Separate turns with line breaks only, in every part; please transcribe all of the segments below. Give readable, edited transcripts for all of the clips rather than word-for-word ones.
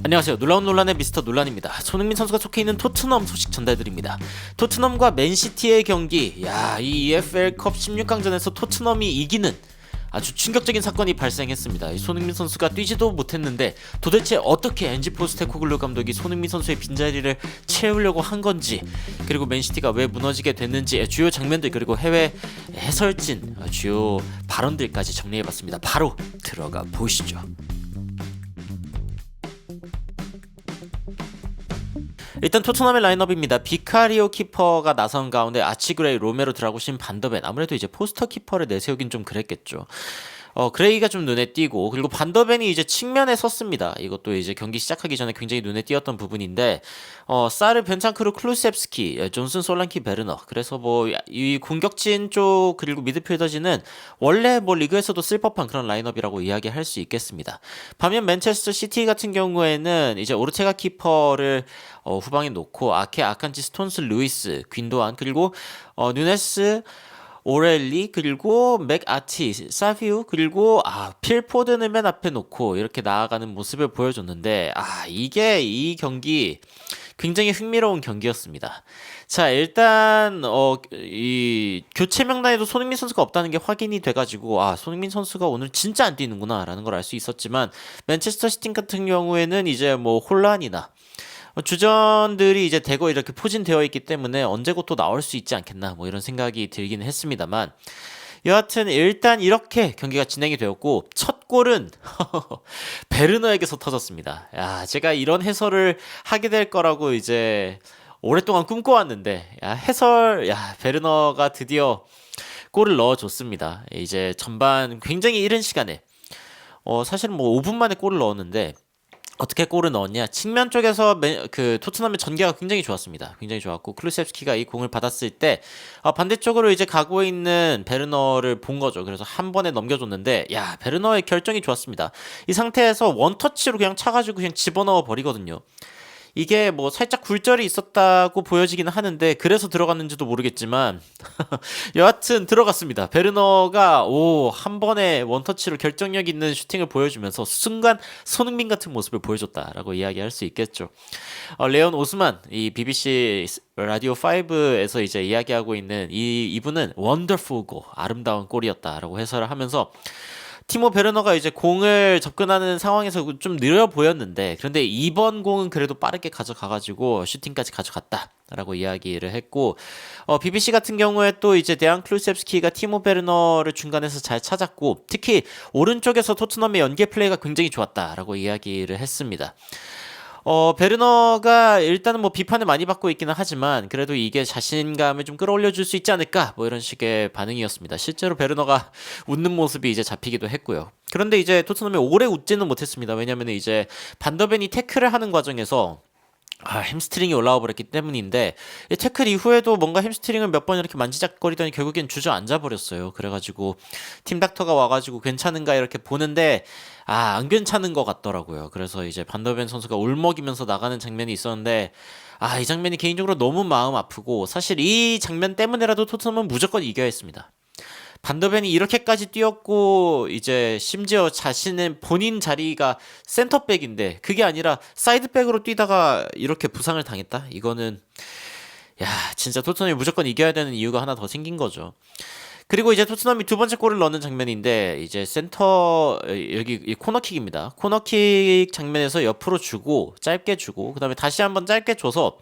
안녕하세요. 놀라운 논란의 미스터 논란입니다. 손흥민 선수가 속해 있는 토트넘 소식 전달드립니다. 토트넘과 맨시티의 경기, 이 EFL컵 16강전에서 토트넘이 이기는 아주 충격적인 사건이 발생했습니다. 이 손흥민 선수가 뛰지도 못했는데 도대체 어떻게 엔지 포스테코글루 감독이 손흥민 선수의 빈자리를 채우려고 한 건지, 그리고 맨시티가 왜 무너지게 됐는지 주요 장면들, 그리고 해외 해설진 주요 발언들까지 정리해봤습니다. 바로 들어가 보시죠. 일단 토트넘의 라인업입니다. 비카리오 키퍼가 나선 가운데 아치그레이, 로메로, 드라구신, 반더벤. 아무래도 이제 포스터 키퍼를 내세우긴 좀 그랬겠죠. 그레이가 좀 눈에 띄고, 그리고 반더벤이 이제 측면에 섰습니다. 이것도 이제 경기 시작하기 전에 굉장히 눈에 띄었던 부분인데, 사르, 벤찬크루, 클루셉스키, 존슨, 솔랑키, 베르너. 그래서 뭐 이 공격진 쪽 그리고 미드필더진은 원래 뭐 리그에서도 쓸 법한 그런 라인업이라고 이야기할 수 있겠습니다. 반면 맨체스터 시티 같은 경우에는 이제 오르테가 키퍼를 후방에 놓고 아케, 아칸지, 스톤스, 루이스, 귄도안, 그리고 누네스, 오렐리, 그리고 맥아티, 사비우, 그리고 필포든을 맨 앞에 놓고 이렇게 나아가는 모습을 보여줬는데, 이게 이 경기 굉장히 흥미로운 경기였습니다. 자, 일단 이 교체 명단에도 손흥민 선수가 없다는 게 확인이 돼가지고 손흥민 선수가 오늘 진짜 안 뛰는구나라는 걸 알 수 있었지만, 맨체스터 시티 같은 경우에는 이제 뭐 혼란이나 주전들이 이제 대거 이렇게 포진되어 있기 때문에 언제 곧 또 나올 수 있지 않겠나, 뭐 이런 생각이 들긴 했습니다만, 여하튼 일단 이렇게 경기가 진행이 되었고, 첫 골은 베르너에게서 터졌습니다. 제가 이런 해설을 하게 될 거라고 이제 오랫동안 꿈꿔왔는데, 베르너가 드디어 골을 넣어줬습니다. 이제 전반 굉장히 이른 시간에, 사실은 뭐 5분 만에 골을 넣었는데, 어떻게 골을 넣었냐? 측면 쪽에서 그 토트넘의 전개가 굉장히 좋았습니다. 굉장히 좋았고, 클루셉스키가 이 공을 받았을 때 반대쪽으로 이제 가고 있는 베르너를 본 거죠. 그래서 한 번에 넘겨줬는데, 베르너의 결정이 좋았습니다. 이 상태에서 원터치로 그냥 차가지고 그냥 집어넣어 버리거든요. 이게 뭐 살짝 굴절이 있었다고 보여지기는 하는데, 그래서 들어갔는지도 모르겠지만 여하튼 들어갔습니다. 베르너가 한 번에 원터치로 결정력 있는 슈팅을 보여주면서 순간 손흥민 같은 모습을 보여줬다라고 이야기할 수 있겠죠. 레온 오스만, 이 BBC 라디오 5에서 이제 이야기하고 있는 이분은 원더풀 골, 아름다운 골이었다라고 해설을 하면서, 티모 베르너가 이제 공을 접근하는 상황에서 좀 느려 보였는데, 그런데 이번 공은 그래도 빠르게 가져가가지고 슈팅까지 가져갔다라고 이야기를 했고, BBC 같은 경우에 또 이제 데안 클루셉스키가 티모 베르너를 중간에서 잘 찾았고, 특히 오른쪽에서 토트넘의 연계 플레이가 굉장히 좋았다라고 이야기를 했습니다. 베르너가 일단은 뭐 비판을 많이 받고 있기는 하지만, 그래도 이게 자신감을 좀 끌어올려 줄 수 있지 않을까, 뭐 이런 식의 반응이었습니다. 실제로 베르너가 웃는 모습이 이제 잡히기도 했고요. 그런데 이제 토트넘이 오래 웃지는 못했습니다. 왜냐면 이제 반더벤이 태클을 하는 과정에서 햄스트링이 올라와 버렸기 때문인데, 이 태클 이후에도 뭔가 햄스트링을 몇 번 이렇게 만지작거리더니 결국엔 주저앉아 버렸어요. 그래가지고 팀 닥터가 와가지고 괜찮은가 이렇게 보는데 안 괜찮은 것 같더라고요. 그래서 이제 반더벤 선수가 울먹이면서 나가는 장면이 있었는데, 이 장면이 개인적으로 너무 마음 아프고, 사실 이 장면 때문에라도 토트넘은 무조건 이겨야 했습니다. 반더벤이 이렇게까지 뛰었고, 이제 심지어 자신은 본인 자리가 센터백인데 그게 아니라 사이드백으로 뛰다가 이렇게 부상을 당했다? 이거는 진짜 토트넘이 무조건 이겨야 되는 이유가 하나 더 생긴 거죠. 그리고 이제 토트넘이 두 번째 골을 넣는 장면인데, 이제 센터 여기 코너킥입니다. 코너킥 장면에서 옆으로 주고 짧게 주고, 그다음에 다시 한번 짧게 줘서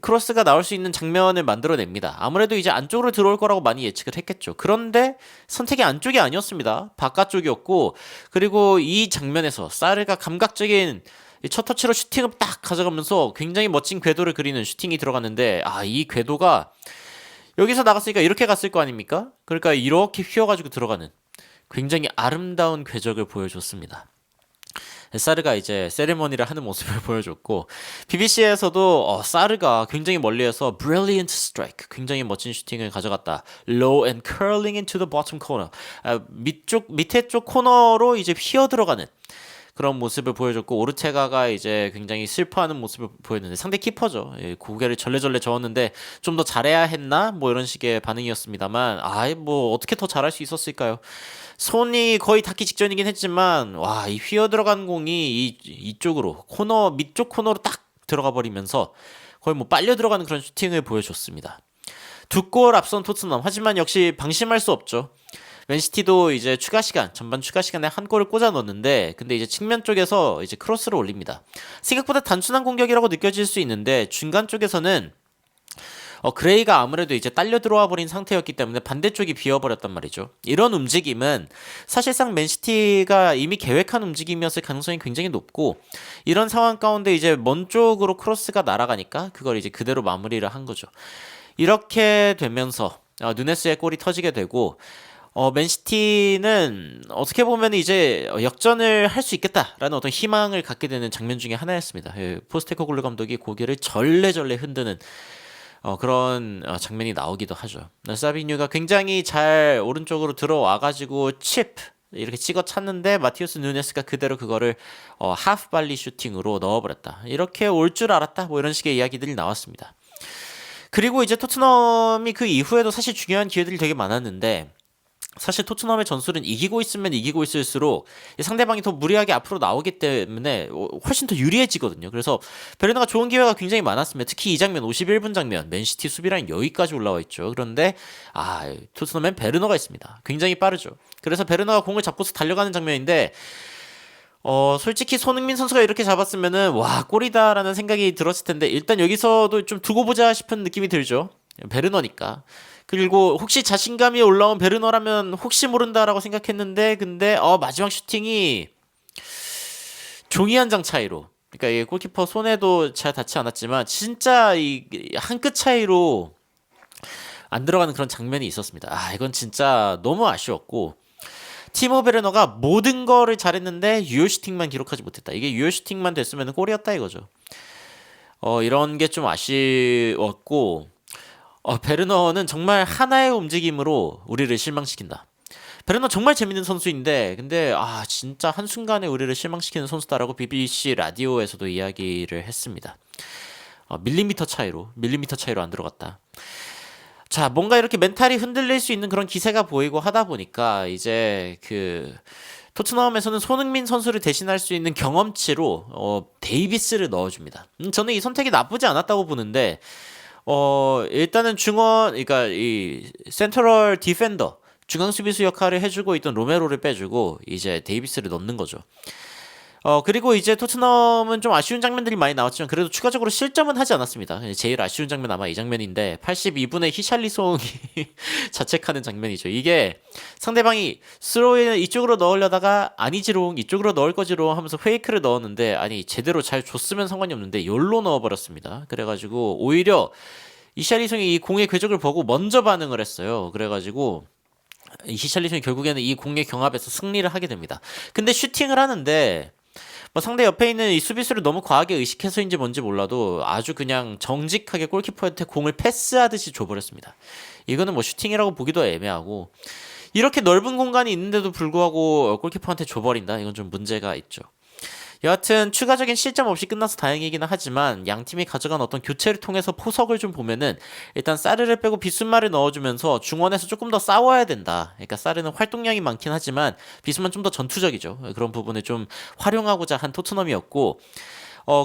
크로스가 나올 수 있는 장면을 만들어냅니다. 아무래도 이제 안쪽으로 들어올 거라고 많이 예측을 했겠죠. 그런데 선택이 안쪽이 아니었습니다. 바깥쪽이었고, 그리고 이 장면에서 사르가 감각적인 첫 터치로 슈팅을 딱 가져가면서 굉장히 멋진 궤도를 그리는 슈팅이 들어갔는데, 이 궤도가 여기서 나갔으니까 이렇게 갔을 거 아닙니까? 그러니까 이렇게 휘어가지고 들어가는 굉장히 아름다운 궤적을 보여줬습니다. 사르가 이제 세리머니를 하는 모습을 보여줬고, BBC에서도 사르가 굉장히 멀리에서 brilliant strike, 굉장히 멋진 슈팅을 가져갔다. low and curling into the bottom corner, 밑에 쪽 코너로 이제 휘어 들어가는 그런 모습을 보여줬고 오르테가가 이제 굉장히 슬퍼하는 모습을 보였는데 상대 키퍼죠. 예, 고개를 절레절레 저었는데 좀 더 잘해야 했나? 뭐 이런 식의 반응이었습니다만 뭐 어떻게 더 잘할 수 있었을까요? 손이 거의 닿기 직전이긴 했지만 와, 이 휘어 들어간 공이 이쪽으로 코너 밑쪽 코너로 딱 들어가 버리면서 거의 뭐 빨려 들어가는 그런 슈팅을 보여줬습니다. 두 골 앞선 토트넘 하지만 역시 방심할 수 없죠. 맨시티도 이제 전반 추가 시간에 한 골을 꽂아 넣었는데 근데 이제 측면 쪽에서 이제 크로스를 올립니다. 생각보다 단순한 공격이라고 느껴질 수 있는데 중간 쪽에서는 그레이가 아무래도 이제 딸려 들어와 버린 상태였기 때문에 반대쪽이 비어버렸단 말이죠. 이런 움직임은 사실상 맨시티가 이미 계획한 움직임이었을 가능성이 굉장히 높고 이런 상황 가운데 이제 먼 쪽으로 크로스가 날아가니까 그걸 이제 그대로 마무리를 한 거죠. 이렇게 되면서 누네스의 골이 터지게 되고 맨시티는 어떻게 보면 이제 역전을 할 수 있겠다라는 어떤 희망을 갖게 되는 장면 중에 하나였습니다. 포스테코글루 감독이 고개를 절레절레 흔드는 그런 장면이 나오기도 하죠. 사비뉴가 굉장히 잘 오른쪽으로 들어와가지고 칩 이렇게 찍어 찼는데 마티우스 누네스가 그대로 그거를 하프 발리 슈팅으로 넣어버렸다. 이렇게 올 줄 알았다. 뭐 이런 식의 이야기들이 나왔습니다. 그리고 이제 토트넘이 그 이후에도 사실 중요한 기회들이 되게 많았는데 사실 토트넘의 전술은 이기고 있으면 이기고 있을수록 상대방이 더 무리하게 앞으로 나오기 때문에 훨씬 더 유리해지거든요. 그래서 베르너가 좋은 기회가 굉장히 많았습니다. 특히 이 장면 51분 장면 맨시티 수비라인 여기까지 올라와 있죠. 그런데 토트넘엔 베르너가 있습니다. 굉장히 빠르죠. 그래서 베르너가 공을 잡고서 달려가는 장면인데 솔직히 손흥민 선수가 이렇게 잡았으면은 와 골이다라는 생각이 들었을 텐데 일단 여기서도 좀 두고 보자 싶은 느낌이 들죠. 베르너니까. 그리고 혹시 자신감이 올라온 베르너라면 혹시 모른다라고 생각했는데 근데 마지막 슈팅이 종이 한 장 차이로 그러니까 이 골키퍼 손에도 잘 닿지 않았지만 진짜 이 한 끗 차이로 안 들어가는 그런 장면이 있었습니다. 이건 진짜 너무 아쉬웠고 티모 베르너가 모든 거를 잘했는데 유효 슈팅만 기록하지 못했다. 이게 유효 슈팅만 됐으면 골이었다 이거죠. 이런 게 좀 아쉬웠고 베르너는 정말 하나의 움직임으로 우리를 실망시킨다. 베르너 정말 재밌는 선수인데 근데 진짜 한순간에 우리를 실망시키는 선수다라고 BBC 라디오에서도 이야기를 했습니다. 밀리미터 차이로 안 들어갔다. 자, 뭔가 이렇게 멘탈이 흔들릴 수 있는 그런 기세가 보이고 하다 보니까 이제 토트넘에서는 손흥민 선수를 대신할 수 있는 경험치로 데이비스를 넣어줍니다. 저는 이 선택이 나쁘지 않았다고 보는데 일단은 그러니까 이 센트럴 디펜더 중앙 수비수 역할을 해주고 있던 로메로를 빼주고 이제 데이비스를 넣는 거죠. 그리고 이제 토트넘은 좀 아쉬운 장면들이 많이 나왔지만 그래도 추가적으로 실점은 하지 않았습니다. 제일 아쉬운 장면 아마 이 장면인데 82분에 히샬리송이 자책하는 장면이죠. 이게 상대방이 스로이 이쪽으로 넣으려다가 아니지롱 이쪽으로 넣을 거지롱 하면서 페이크를 넣었는데 제대로 잘 줬으면 상관이 없는데 열로 넣어버렸습니다. 그래가지고 오히려 히샬리송이 이 공의 궤적을 보고 먼저 반응을 했어요. 그래가지고 히샬리송이 결국에는 이 공의 경합에서 승리를 하게 됩니다. 근데 슈팅을 하는데 상대 옆에 있는 이 수비수를 너무 과하게 의식해서인지 뭔지 몰라도 아주 그냥 정직하게 골키퍼한테 공을 패스하듯이 줘버렸습니다. 이거는 슈팅이라고 보기도 애매하고 이렇게 넓은 공간이 있는데도 불구하고 골키퍼한테 줘버린다. 이건 좀 문제가 있죠. 여하튼 추가적인 실점 없이 끝나서 다행이기는 하지만 양 팀이 가져간 어떤 교체를 통해서 포석을 좀 보면은 일단 사르를 빼고 비순마를 넣어주면서 중원에서 조금 더 싸워야 된다. 그러니까 사르는 활동량이 많긴 하지만 비순만 좀 더 전투적이죠. 그런 부분을 좀 활용하고자 한 토트넘이었고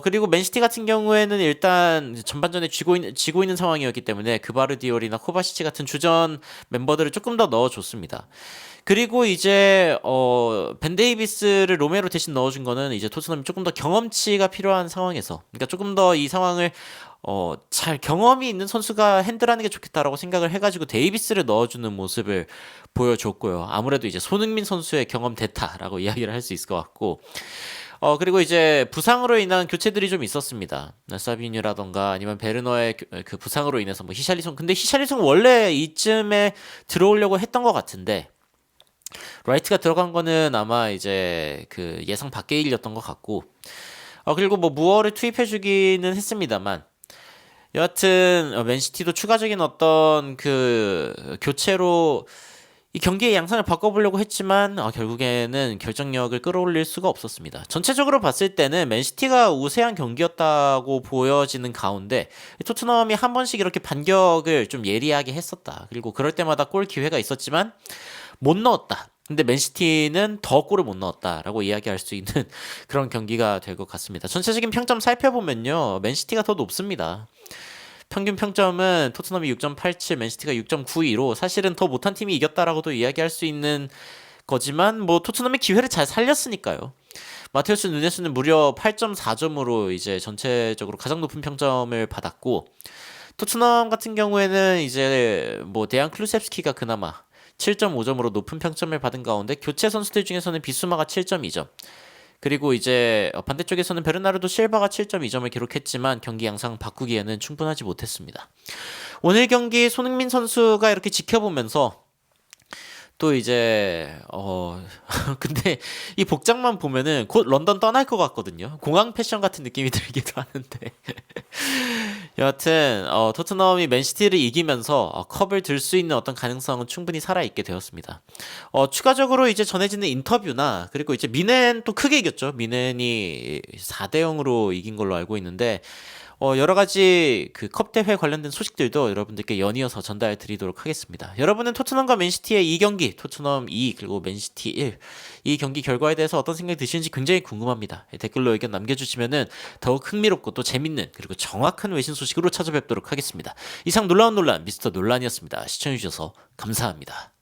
그리고 맨시티 같은 경우에는 일단 전반전에 지고 있는 상황이었기 때문에 그바르디올이나 코바시치 같은 주전 멤버들을 조금 더 넣어줬습니다. 그리고 이제 벤 데이비스를 로메로 대신 넣어준 거는 이제 토트넘이 조금 더 경험치가 필요한 상황에서 그러니까 조금 더 이 상황을 잘 경험이 있는 선수가 핸들하는 게 좋겠다라고 생각을 해가지고 데이비스를 넣어주는 모습을 보여줬고요. 아무래도 이제 손흥민 선수의 경험 대타라고 이야기를 할 수 있을 것 같고 그리고 이제 부상으로 인한 교체들이 좀 있었습니다. 사비뉴라던가 아니면 베르너의 그 부상으로 인해서 히샬리송 근데 히샬리송 원래 이쯤에 들어오려고 했던 것 같은데 라이트가 들어간 거는 아마 이제 그 예상 밖의 일이었던 것 같고 그리고 무어를 투입해주기는 했습니다만 여하튼 맨시티도 추가적인 어떤 그 교체로 이 경기의 양상을 바꿔보려고 했지만 결국에는 결정력을 끌어올릴 수가 없었습니다. 전체적으로 봤을 때는 맨시티가 우세한 경기였다고 보여지는 가운데 토트넘이 한 번씩 이렇게 반격을 좀 예리하게 했었다. 그리고 그럴 때마다 골 기회가 있었지만 못 넣었다. 근데 맨시티는 더 골을 못 넣었다라고 이야기할 수 있는 그런 경기가 될 것 같습니다. 전체적인 평점 살펴보면요, 맨시티가 더 높습니다. 평균 평점은 토트넘이 6.87, 맨시티가 6.92로 사실은 더 못한 팀이 이겼다라고도 이야기할 수 있는 거지만 뭐 토트넘이 기회를 잘 살렸으니까요. 마테우스 누네스는 무려 8.4점으로 이제 전체적으로 가장 높은 평점을 받았고, 토트넘 같은 경우에는 이제 뭐 데안 클루셉스키가 그나마 7.5점으로 높은 평점을 받은 가운데 교체 선수들 중에서는 비수마가 7.2점, 그리고 이제 반대쪽에서는 베르나르도 실바가 7.2점을 기록했지만 경기 양상 바꾸기에는 충분하지 못했습니다. 오늘 경기 손흥민 선수가 이렇게 지켜보면서 또 이제 근데 이 복장만 보면은 곧 런던 떠날 것 같거든요. 공항 패션 같은 느낌이 들기도 하는데 여하튼 토트넘이 맨시티를 이기면서 컵을 들 수 있는 어떤 가능성은 충분히 살아있게 되었습니다. 추가적으로 이제 전해지는 인터뷰나 그리고 이제 미넨 또 크게 이겼죠. 미넨이 4대 0으로 이긴 걸로 알고 있는데 여러 가지 그 컵 대회 관련된 소식들도 여러분들께 연이어서 전달 드리도록 하겠습니다. 여러분은 토트넘과 맨시티의 이 경기, 토트넘 2 그리고 맨시티 1, 이 경기 결과에 대해서 어떤 생각이 드시는지 굉장히 궁금합니다. 댓글로 의견 남겨주시면은 더욱 흥미롭고 또 재밌는 그리고 정확한 외신 소식으로 찾아뵙도록 하겠습니다. 이상 놀라운 논란 미스터 논란이었습니다. 시청해주셔서 감사합니다.